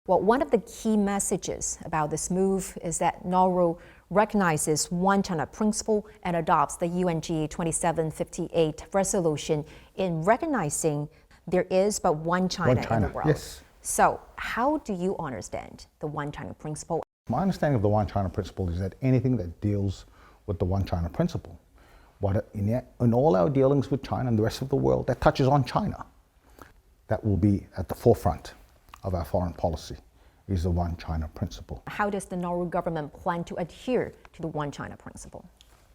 Well, one of the key messages about this move is that Nauru recognizes one China principle and adopts the UNGA 2758 resolution in recognizing there is but one China in the world. Yes. So how do you understand the one China principle? My understanding of the one China principle is that anything that deals with the one China principle, in all our dealings with China and the rest of the world that touches on China, that will be at the forefront of our foreign policy, is the one China principle. How does the Nauru government plan to adhere to the one China principle?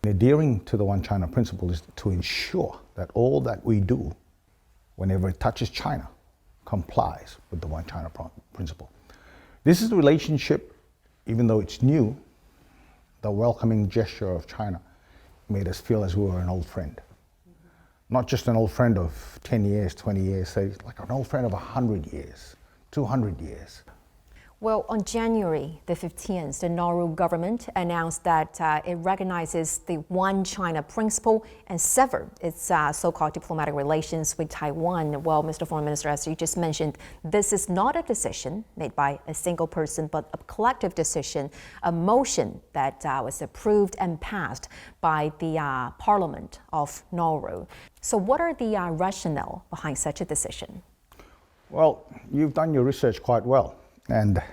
Adhering to the one China principle is to ensure that all that we do, whenever it touches China, complies with the one China principle. This is the relationship, even though it's new, the welcoming gesture of China made us feel as we were an old friend. Not just an old friend of 10 years, 20 years, say like an old friend of 100 years, 200 years. Well, on January the 15th, the Nauru government announced that it recognizes the one China principle and severed its so-called diplomatic relations with Taiwan. Well, Mr. Foreign Minister, as you just mentioned, this is not a decision made by a single person, but a collective decision, a motion that was approved and passed by the Parliament of Nauru. So what are the rationale behind such a decision? Well, you've done your research quite well. And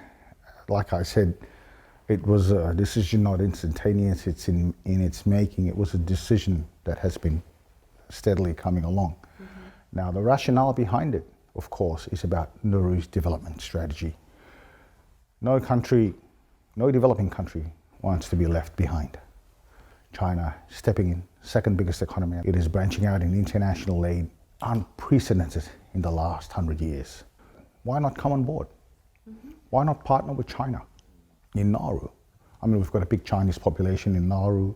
like I said, it was a decision not instantaneous, it's in its making. It was a decision that has been steadily coming along. Now, the rationale behind it, of course, is about Nauru's development strategy. No developing country wants to be left behind. China, stepping in, second biggest economy. It is branching out in international aid, unprecedented in the last 100 years. Why not come on board? Why not partner with China in Nauru? I mean, we've got a big Chinese population in Nauru.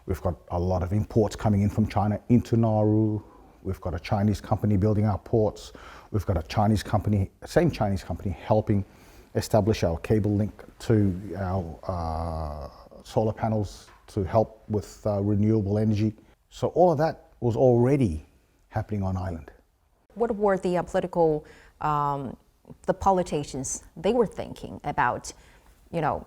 We've got a lot of imports coming in from China into Nauru. We've got a Chinese company building our ports. We've got a Chinese company, same Chinese company, helping establish our cable link to our solar panels to help with renewable energy. So all of that was already happening on island. What were the the politicians, they were thinking about,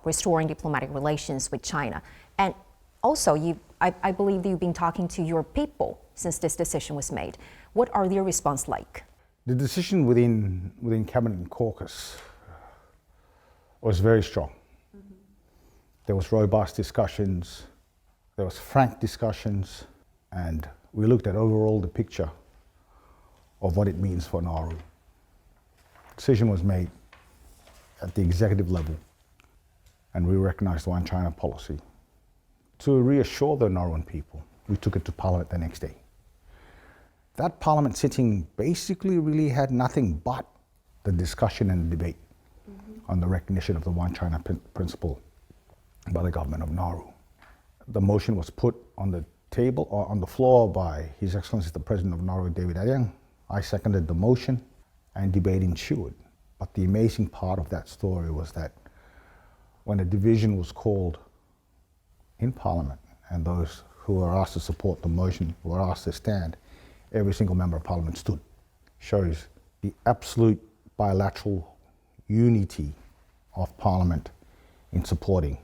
restoring diplomatic relations with China? And also, I believe that you've been talking to your people since this decision was made. What are their response like? The decision within Cabinet and Caucus was very strong. There was robust discussions, there was frank discussions, and we looked at overall the picture of what it means for Nauru. Decision was made at the executive level, and we recognized the one China policy. To reassure the Nauruan people, we took it to Parliament the next day. That Parliament sitting basically really had nothing but the discussion and debate on the recognition of the one China principle by the government of Nauru. The motion was put on the table or on the floor by His Excellency the President of Nauru, David Ayang. I seconded the motion, and debate ensued. But the amazing part of that story was that when a division was called in Parliament and those who were asked to support the motion were asked to stand, every single member of Parliament stood. Shows the absolute bilateral unity of Parliament in supporting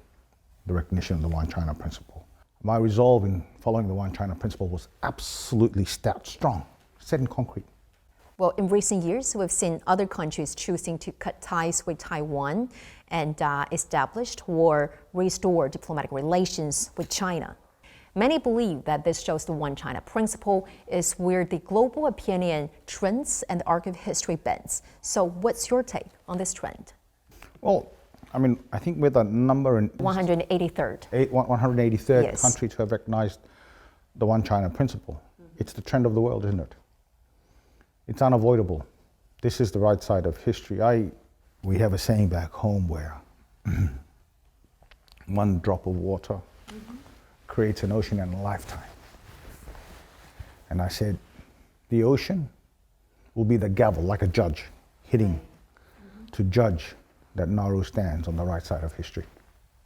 the recognition of the one China principle. My resolve in following the one China principle was absolutely stout, strong, set in concrete. Well, in recent years, we've seen other countries choosing to cut ties with Taiwan and established or restore diplomatic relations with China. Many believe that this shows the one China principle is where the global opinion trends and the arc of history bends. So what's your take on this trend? Well, I mean, I think we're the number in 183rd. 183rd Yes. country to have recognized the one China principle. It's the trend of the world, isn't it? It's unavoidable. This is the right side of history. We have a saying back home where one drop of water creates an ocean in a lifetime. And I said, the ocean will be the gavel, like a judge, hitting to judge that Nauru stands on the right side of history.